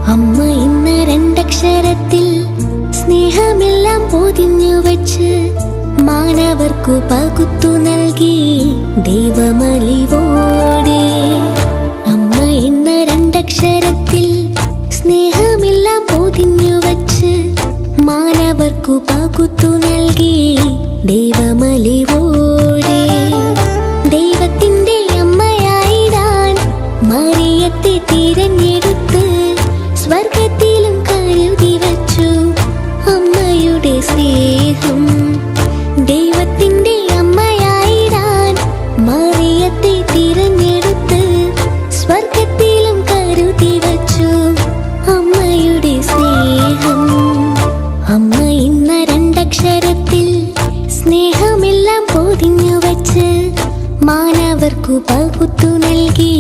അമ്മ ഇന്ന് രണ്ടക്ഷരത്തിൽ സ്നേഹമെല്ലാം പൊതിഞ്ഞു വച്ച് മാനവർക്കു പകുത്തു നൽകി ദൈവമലിവോടെ. അമ്മ ഇന്ന് രണ്ടക്ഷരത്തിൽ സ്നേഹമെല്ലാം പൊതിഞ്ഞു വച്ച് മാനവർക്കു പകുത്തു നൽകി ദൈവമലിവോടെ. ദൈവത്തിന്റെ അമ്മയായിടാൻ മറിയത്തെ തിരഞ്ഞെടുത്ത് സ്വർഗത്തിലും കരുതി വച്ചു അമ്മയുടെ സ്നേഹം. ദൈവത്തിന്റെ അമ്മയായിടാൻ മറിയത്തെ തിരഞ്ഞെടുത്ത് സ്വർഗത്തിലും കരുതി വച്ചു അമ്മയുടെ സ്നേഹം. അമ്മ ഇന്ന് രണ്ടക്ഷരത്തിൽ സ്നേഹമെല്ലാം പൊതിഞ്ഞു വച്ച് മാനവർക്കു പകുത്തു നൽകി